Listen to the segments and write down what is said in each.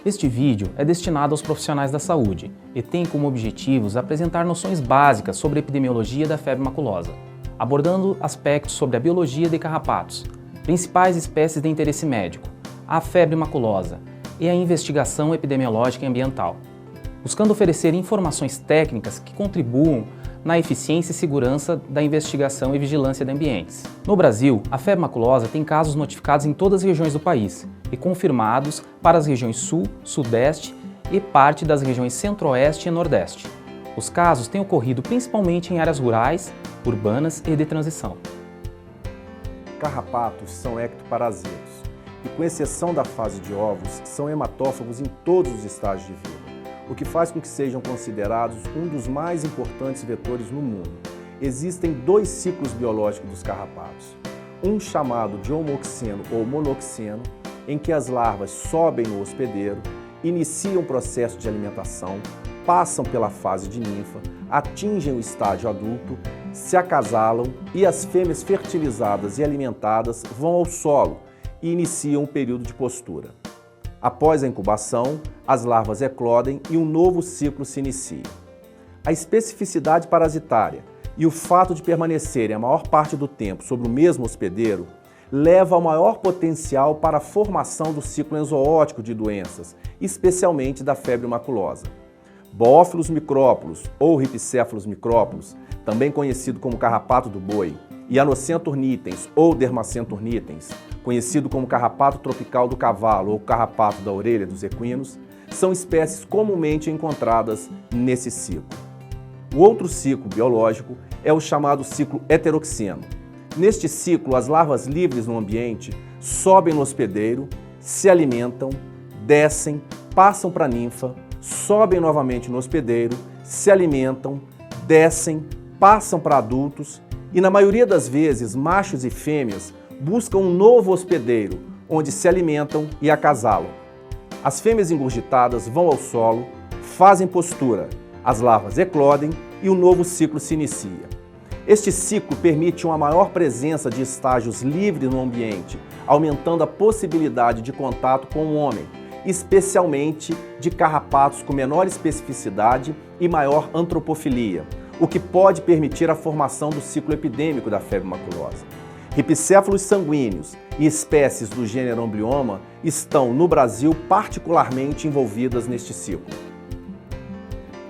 Este vídeo é destinado aos profissionais da saúde e tem como objetivos apresentar noções básicas sobre a epidemiologia da febre maculosa, abordando aspectos sobre a biologia de carrapatos, principais espécies de interesse médico, a febre maculosa e a investigação epidemiológica e ambiental, buscando oferecer informações técnicas que contribuam na eficiência e segurança da investigação e vigilância de ambientes. No Brasil, a febre maculosa tem casos notificados em todas as regiões do país e confirmados para as regiões Sul, Sudeste e parte das regiões Centro-Oeste e Nordeste. Os casos têm ocorrido principalmente em áreas rurais, urbanas e de transição. Carrapatos são ectoparasitos e, com exceção da fase de ovos, são hematófagos em todos os estágios de vida, o que faz com que sejam considerados um dos mais importantes vetores no mundo. Existem dois ciclos biológicos dos carrapatos, um chamado de homoxeno ou monoxeno, em que as larvas sobem no hospedeiro, iniciam o processo de alimentação, passam pela fase de ninfa, atingem o estágio adulto, se acasalam e as fêmeas fertilizadas e alimentadas vão ao solo e iniciam um período de postura. Após a incubação, as larvas eclodem e um novo ciclo se inicia. A especificidade parasitária e o fato de permanecerem a maior parte do tempo sobre o mesmo hospedeiro leva ao maior potencial para a formação do ciclo enzooótico de doenças, especialmente da febre maculosa. Bófilos micrópulos ou Rhipcephalus micrópulos, também conhecido como carrapato do boi, e Anocentur nitens ou Dermacentur nitens, conhecido como carrapato tropical do cavalo ou carrapato da orelha dos equinos, são espécies comumente encontradas nesse ciclo. O outro ciclo biológico é o chamado ciclo heteroxeno. Neste ciclo, as larvas livres no ambiente sobem no hospedeiro, se alimentam, descem, passam para a ninfa, sobem novamente no hospedeiro, se alimentam, descem, passam para adultos e, na maioria das vezes, machos e fêmeas buscam um novo hospedeiro, onde se alimentam e acasalam. As fêmeas engurgitadas vão ao solo, fazem postura, as larvas eclodem e um novo ciclo se inicia. Este ciclo permite uma maior presença de estágios livres no ambiente, aumentando a possibilidade de contato com o homem, especialmente de carrapatos com menor especificidade e maior antropofilia, o que pode permitir a formação do ciclo epidêmico da febre maculosa. Rhipcephalus sanguíneos e espécies do gênero Amblyomma estão, no Brasil, particularmente envolvidas neste ciclo.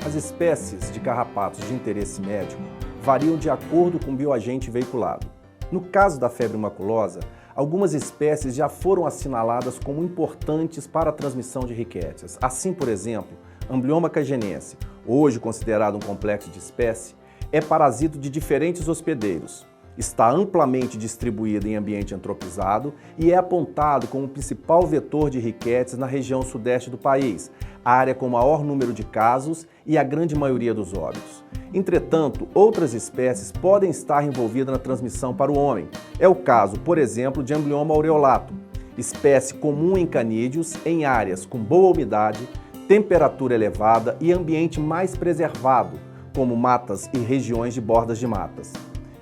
As espécies de carrapatos de interesse médico variam de acordo com o bioagente veiculado. No caso da febre maculosa, algumas espécies já foram assinaladas como importantes para a transmissão de riquétias. Assim, por exemplo, Amblyomma cagenense, hoje considerado um complexo de espécie, é parasito de diferentes hospedeiros. Está amplamente distribuído em ambiente antropizado e é apontado como o principal vetor de riquétias na região sudeste do país, a área com maior número de casos e a grande maioria dos óbitos. Entretanto, outras espécies podem estar envolvidas na transmissão para o homem. É o caso, por exemplo, de Amblyomma aureolatum, espécie comum em canídeos em áreas com boa umidade, temperatura elevada e ambiente mais preservado, como matas e regiões de bordas de matas.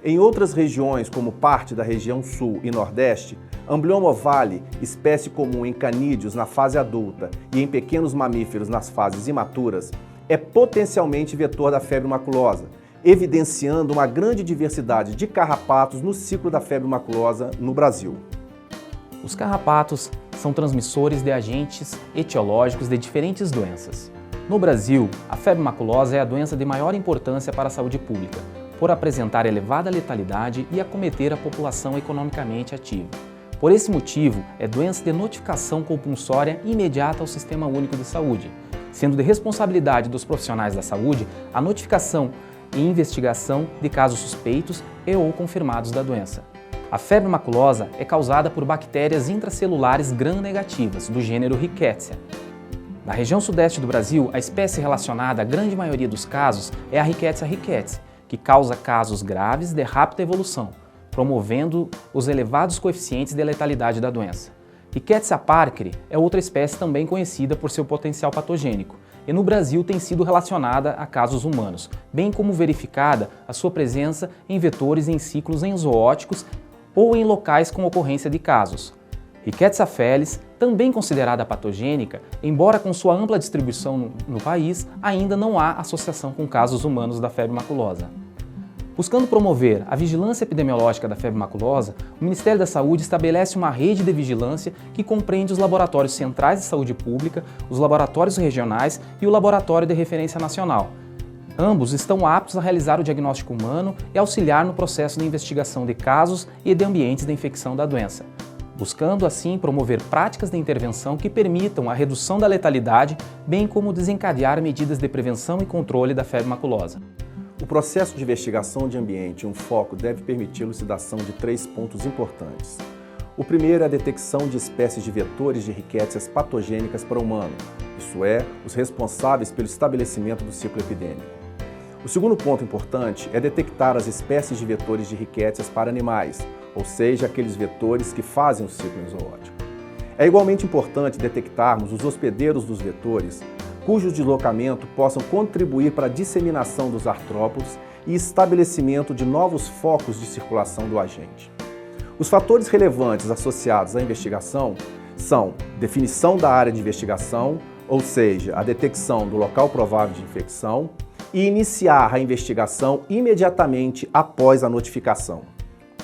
Em outras regiões, como parte da região sul e nordeste, Amblyomma ovale, espécie comum em canídeos na fase adulta e em pequenos mamíferos nas fases imaturas, é potencialmente vetor da febre maculosa, evidenciando uma grande diversidade de carrapatos no ciclo da febre maculosa no Brasil. Os carrapatos são transmissores de agentes etiológicos de diferentes doenças. No Brasil, a febre maculosa é a doença de maior importância para a saúde pública, por apresentar elevada letalidade e acometer a população economicamente ativa. Por esse motivo, é doença de notificação compulsória imediata ao Sistema Único de Saúde, sendo de responsabilidade dos profissionais da saúde a notificação e investigação de casos suspeitos e ou confirmados da doença. A febre maculosa é causada por bactérias intracelulares gram-negativas, do gênero Rickettsia. Na região sudeste do Brasil, a espécie relacionada à grande maioria dos casos é a Rickettsia rickettsii, que causa casos graves de rápida evolução, promovendo os elevados coeficientes de letalidade da doença. Rickettsia parkeri é outra espécie também conhecida por seu potencial patogênico e no Brasil tem sido relacionada a casos humanos, bem como verificada a sua presença em vetores em ciclos enzoóticos ou em locais com ocorrência de casos. Rickettsia felis, também considerada patogênica, embora com sua ampla distribuição no país, ainda não há associação com casos humanos da febre maculosa. Buscando promover a vigilância epidemiológica da febre maculosa, o Ministério da Saúde estabelece uma rede de vigilância que compreende os laboratórios centrais de saúde pública, os laboratórios regionais e o Laboratório de Referência Nacional. Ambos estão aptos a realizar o diagnóstico humano e auxiliar no processo de investigação de casos e de ambientes de infecção da doença, buscando assim promover práticas de intervenção que permitam a redução da letalidade, bem como desencadear medidas de prevenção e controle da febre maculosa. O processo de investigação de ambiente em um foco deve permitir a elucidação de 3 pontos importantes. O primeiro é a detecção de espécies de vetores de rickétsias patogênicas para o humano, isso é, os responsáveis pelo estabelecimento do ciclo epidêmico. O segundo ponto importante é detectar as espécies de vetores de rickétsias para animais, ou seja, aqueles vetores que fazem o ciclo zoótico. É igualmente importante detectarmos os hospedeiros dos vetores, cujo deslocamento possam contribuir para a disseminação dos artrópodes e estabelecimento de novos focos de circulação do agente. Os fatores relevantes associados à investigação são definição da área de investigação, ou seja, a detecção do local provável de infecção, e iniciar a investigação imediatamente após a notificação.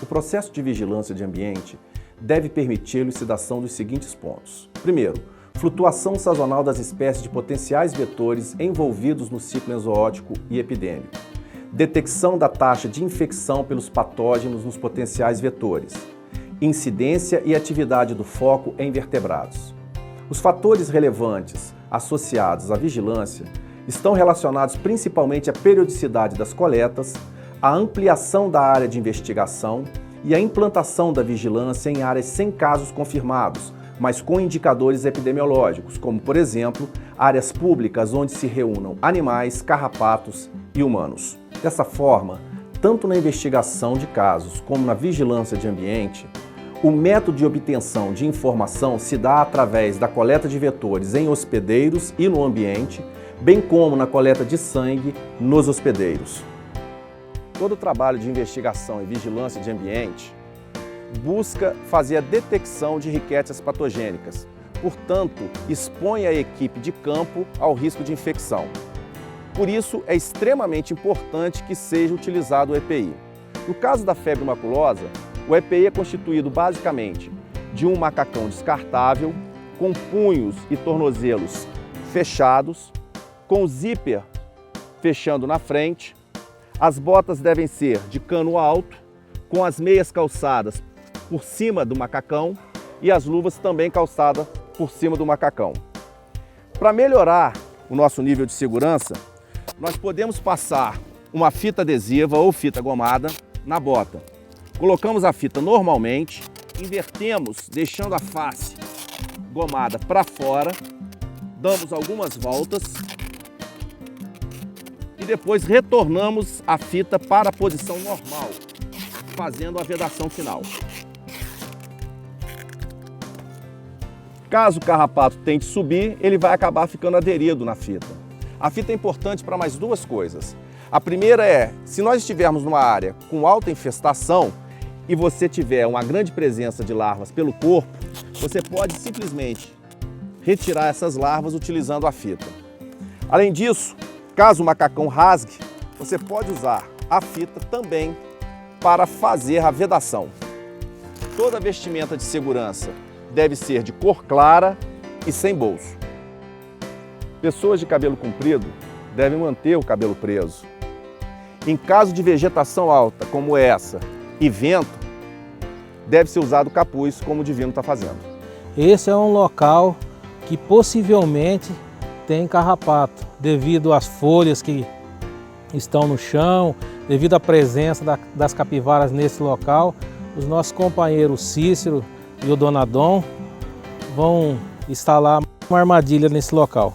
O processo de vigilância de ambiente deve permitir a elucidação dos seguintes pontos. Primeiro, flutuação sazonal das espécies de potenciais vetores envolvidos no ciclo zoótico e epidêmico. Detecção da taxa de infecção pelos patógenos nos potenciais vetores. Incidência e atividade do foco em vertebrados. Os fatores relevantes associados à vigilância estão relacionados principalmente à periodicidade das coletas, à ampliação da área de investigação e à implantação da vigilância em áreas sem casos confirmados, mas com indicadores epidemiológicos, como, por exemplo, áreas públicas onde se reúnam animais, carrapatos e humanos. Dessa forma, tanto na investigação de casos como na vigilância de ambiente, o método de obtenção de informação se dá através da coleta de vetores em hospedeiros e no ambiente, bem como na coleta de sangue nos hospedeiros. Todo o trabalho de investigação e vigilância de ambiente busca fazer a detecção de rickétsias patogênicas, portanto, expõe a equipe de campo ao risco de infecção. Por isso, é extremamente importante que seja utilizado o EPI. No caso da febre maculosa, o EPI é constituído basicamente de um macacão descartável, com punhos e tornozelos fechados, com o zíper fechando na frente. As botas devem ser de cano alto, com as meias calçadas por cima do macacão e as luvas também calçadas por cima do macacão. Para melhorar o nosso nível de segurança, nós podemos passar uma fita adesiva ou fita gomada na bota. Colocamos a fita normalmente, invertemos, deixando a face gomada para fora, damos algumas voltas e depois retornamos a fita para a posição normal, fazendo a vedação final. Caso o carrapato tente subir, ele vai acabar ficando aderido na fita. A fita é importante para mais duas coisas. A primeira é, se nós estivermos numa área com alta infestação e você tiver uma grande presença de larvas pelo corpo, você pode simplesmente retirar essas larvas utilizando a fita. Além disso, caso o macacão rasgue, você pode usar a fita também para fazer a vedação. Toda vestimenta de segurança deve ser de cor clara e sem bolso. Pessoas de cabelo comprido devem manter o cabelo preso. Em caso de vegetação alta, como essa, e vento, deve ser usado capuz, como o Divino está fazendo. Esse é um local que possivelmente tem carrapato, devido às folhas que estão no chão, devido à presença das capivaras nesse local. Os nossos companheiros Cícero e o Donadon vão instalar uma armadilha nesse local.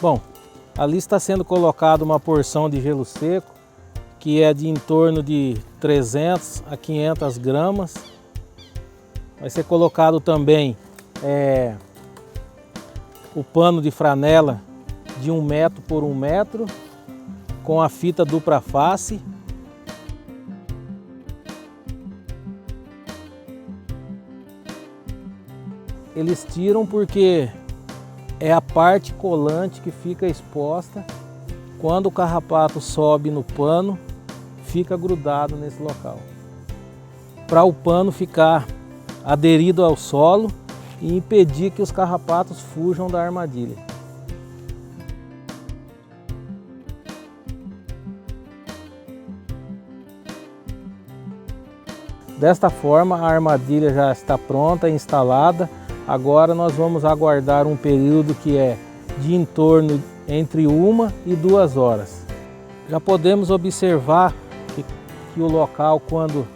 Bom, ali está sendo colocada uma porção de gelo seco, que é de em torno de 300 a 500 gramas. Vai ser colocado também o pano de franela de 1 metro por 1 metro, com a fita dupla face. Eles tiram porque é a parte colante que fica exposta. Quando o carrapato sobe no pano, fica grudado nesse local. Para o pano ficar aderido ao solo e impedir que os carrapatos fujam da armadilha. Desta forma, a armadilha já está pronta e instalada. Agora nós vamos aguardar um período que é de em torno entre 1 e 2 horas. Já podemos observar que o local, quando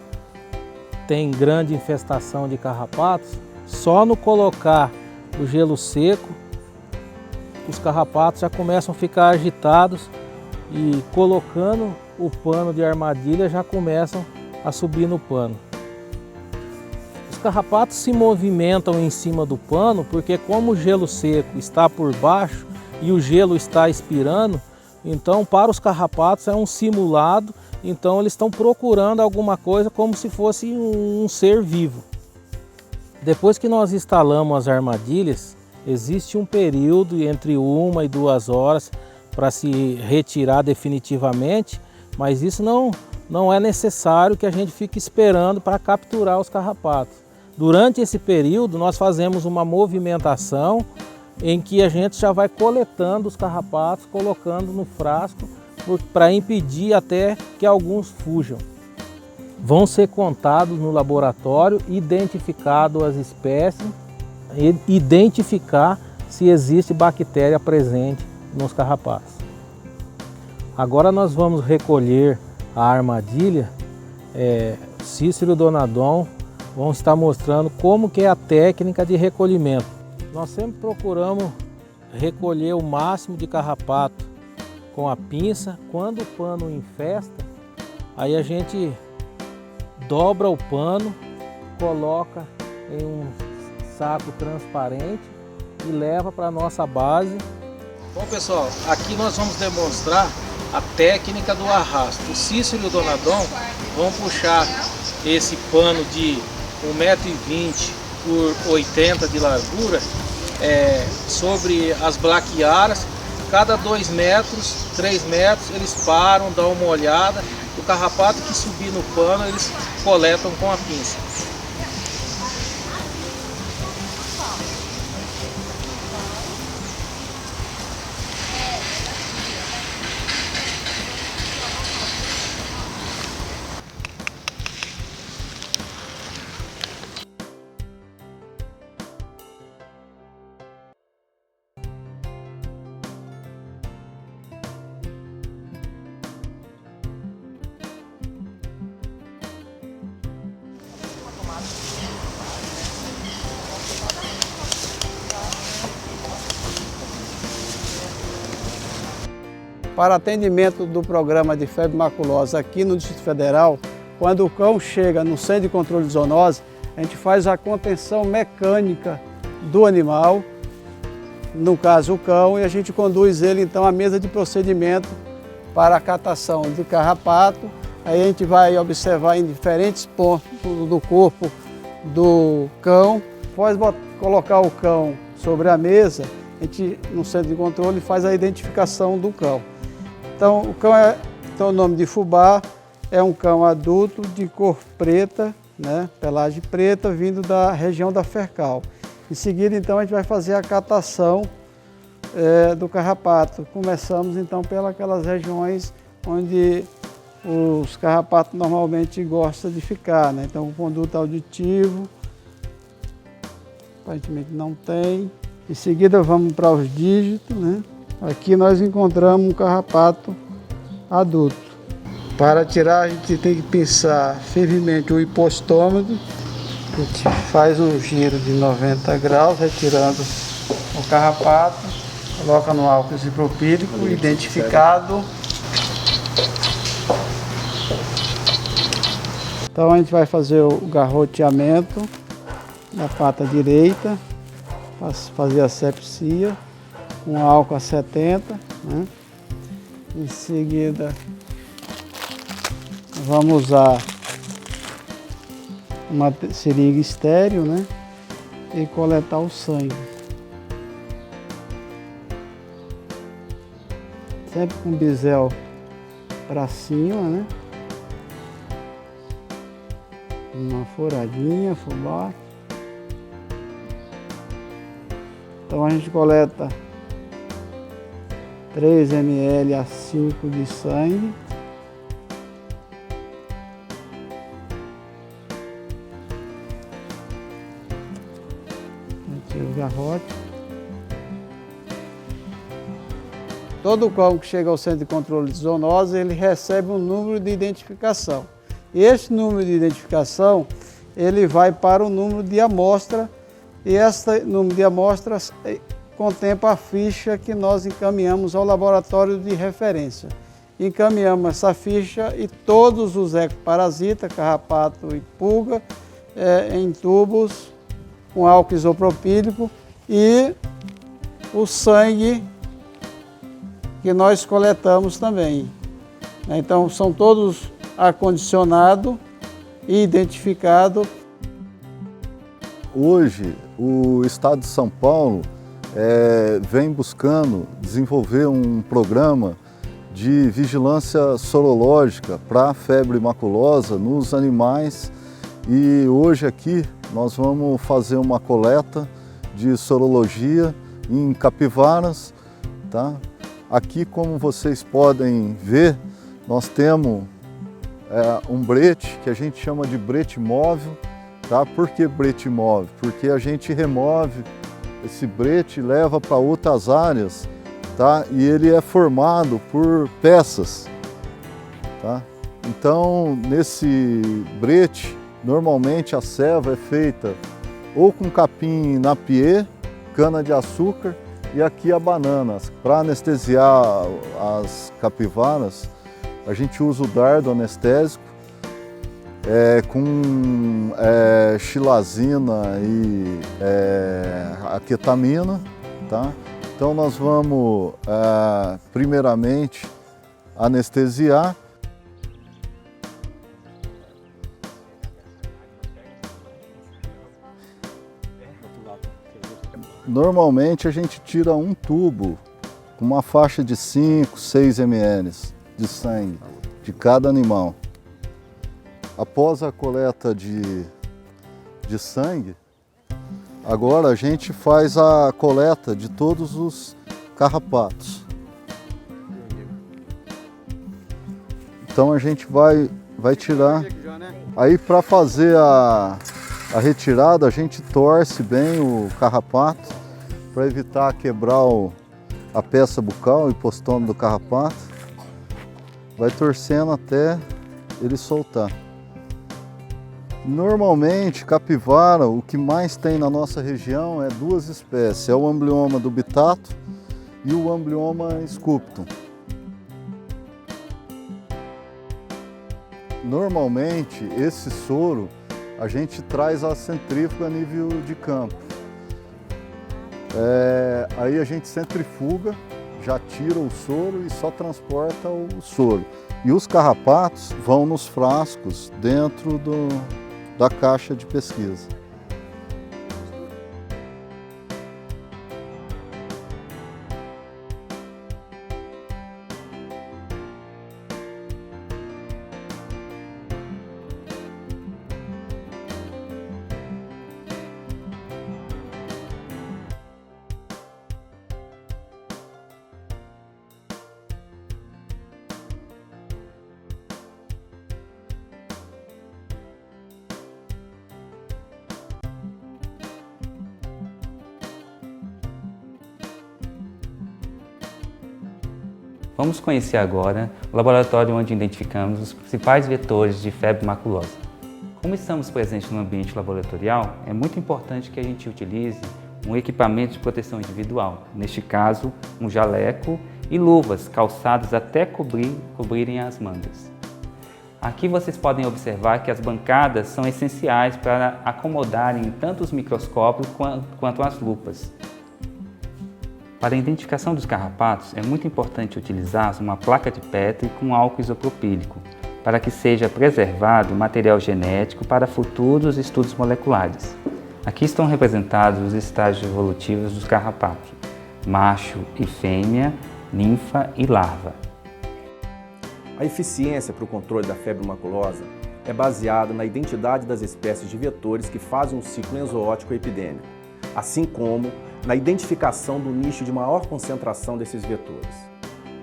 tem grande infestação de carrapatos, só no colocar o gelo seco, os carrapatos já começam a ficar agitados e colocando o pano de armadilha já começam a subir no pano. Os carrapatos se movimentam em cima do pano porque, como o gelo seco está por baixo e o gelo está expirando, então para os carrapatos é um simulado, então eles estão procurando alguma coisa como se fosse um ser vivo. Depois que nós instalamos as armadilhas, existe um período entre 1 e 2 horas para se retirar definitivamente, mas isso não é necessário que a gente fique esperando para capturar os carrapatos. Durante esse período nós fazemos uma movimentação em que a gente já vai coletando os carrapatos, colocando no frasco para impedir até que alguns fujam. Vão ser contados no laboratório, identificado as espécies, identificar se existe bactéria presente nos carrapatos. Agora nós vamos recolher a armadilha. Cícero e Dona Dom vão estar mostrando como que é a técnica de recolhimento. Nós sempre procuramos recolher o máximo de carrapato com a pinça. Quando o pano infesta, aí a gente dobra o pano, coloca em um saco transparente e leva para a nossa base. Bom pessoal, aqui nós vamos demonstrar a técnica do arrasto. O Cícero e o Dona Dom vão puxar esse pano de 1,20 m por 80 de largura sobre as blaquiaras. Cada 2 metros, 3 metros, eles param, dão uma olhada. O carrapato que subir no pano, eles coletam com a pinça. Para atendimento do programa de febre maculosa aqui no Distrito Federal, quando o cão chega no centro de controle de zoonose, a gente faz a contenção mecânica do animal, no caso o cão, e a gente conduz ele então à mesa de procedimento para a catação de carrapato. Aí a gente vai observar em diferentes pontos do corpo do cão. Após colocar o cão sobre a mesa, a gente no centro de controle faz a identificação do cão. Então o cão tem o nome de fubá, é um cão adulto de cor preta, né, pelagem preta, vindo da região da Fercal. Em seguida, então, a gente vai fazer a catação do carrapato. Começamos, então, pelas regiões onde os carrapatos normalmente gostam de ficar, né? Então, o conduto auditivo, aparentemente não tem. Em seguida, vamos para os dígitos, né? Aqui nós encontramos um carrapato adulto. Para tirar, a gente tem que pinçar firmemente o hipostômago. A gente faz um giro de 90 graus, retirando o carrapato, coloca no álcool isopropílico, identificado. Então a gente vai fazer o garroteamento da pata direita, fazer a asepsia. um álcool a 70, né? Em seguida, vamos usar uma seringa estéril, né? E coletar o sangue. Sempre com o bisel para cima, né? Uma furadinha, fubá. Então a gente coleta 3 ml a 5 de sangue. Tira o garrote. Todo cão que chega ao centro de controle de zoonose, ele recebe um número de identificação. E esse número de identificação, ele vai para o número de amostra, e esse número de amostras contempla a ficha que nós encaminhamos ao laboratório de referência. Encaminhamos essa ficha e todos os ecoparasitas, carrapato e pulga, em tubos com álcool isopropílico e o sangue que nós coletamos também. Então são todos acondicionados e identificados. Hoje o Estado de São Paulo vem buscando desenvolver um programa de vigilância sorológica para a febre maculosa nos animais e hoje aqui nós vamos fazer uma coleta de sorologia em capivaras, tá? Aqui, como vocês podem ver, nós temos um brete que a gente chama de brete móvel, tá? Por que brete móvel? Porque a gente remove esse brete e leva para outras áreas, tá? E ele é formado por peças, tá? Então, nesse brete, normalmente a ceva é feita ou com capim napier, cana-de-açúcar, e aqui a banana. Para anestesiar as capivaras, a gente usa o dardo anestésico com xilazina e a ketamina, tá? Então nós vamos primeiramente anestesiar. Normalmente a gente tira um tubo com uma faixa de 5, 6 ml de sangue de cada animal. Após a coleta de sangue, agora a gente faz a coleta de todos os carrapatos. Então a gente vai tirar. Aí para fazer a retirada, a gente torce bem o carrapato para evitar quebrar a peça bucal e hipostômico do carrapato. Vai torcendo até ele soltar. Normalmente, capivara, o que mais tem na nossa região é 2 espécies, é o Amblyomma dubitato e o Amblyomma sculptum. Normalmente, esse soro a gente traz a centrífuga a nível de campo. Aí a gente centrifuga, já tira o soro e só transporta o soro. E os carrapatos vão nos frascos dentro da caixa de pesquisa. Vamos conhecer agora o laboratório onde identificamos os principais vetores de febre maculosa. Como estamos presentes no ambiente laboratorial, é muito importante que a gente utilize um equipamento de proteção individual, neste caso, um jaleco e luvas calçadas até cobrirem as mangas. Aqui vocês podem observar que as bancadas são essenciais para acomodarem tanto os microscópios quanto as lupas. Para a identificação dos carrapatos, é muito importante utilizar uma placa de Petri com álcool isopropílico, para que seja preservado o material genético para futuros estudos moleculares. Aqui estão representados os estágios evolutivos dos carrapatos: macho e fêmea, ninfa e larva. A eficiência para o controle da febre maculosa é baseada na identidade das espécies de vetores que fazem um ciclo enzooótico epidêmico, assim como na identificação do nicho de maior concentração desses vetores.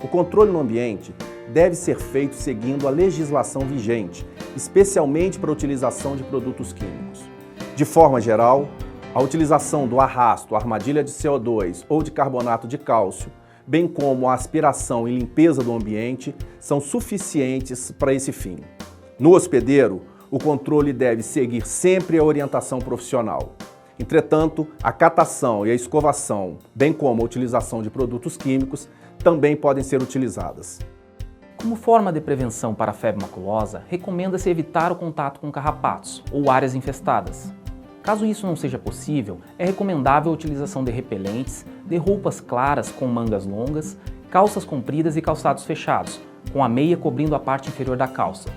O controle no ambiente deve ser feito seguindo a legislação vigente, especialmente para a utilização de produtos químicos. De forma geral, a utilização do arrasto, armadilha de CO2 ou de carbonato de cálcio, bem como a aspiração e limpeza do ambiente, são suficientes para esse fim. No hospedeiro, o controle deve seguir sempre a orientação profissional. Entretanto, a catação e a escovação, bem como a utilização de produtos químicos, também podem ser utilizadas. Como forma de prevenção para a febre maculosa, recomenda-se evitar o contato com carrapatos ou áreas infestadas. Caso isso não seja possível, é recomendável a utilização de repelentes, de roupas claras com mangas longas, calças compridas e calçados fechados, com a meia cobrindo a parte inferior da calça.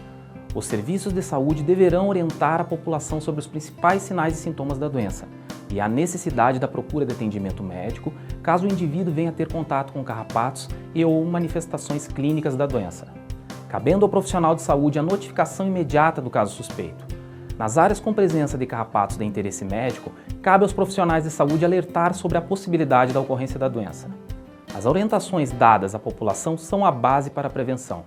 Os serviços de saúde deverão orientar a população sobre os principais sinais e sintomas da doença e a necessidade da procura de atendimento médico caso o indivíduo venha a ter contato com carrapatos e ou manifestações clínicas da doença. Cabendo ao profissional de saúde a notificação imediata do caso suspeito. Nas áreas com presença de carrapatos de interesse médico, cabe aos profissionais de saúde alertar sobre a possibilidade da ocorrência da doença. As orientações dadas à população são a base para a prevenção.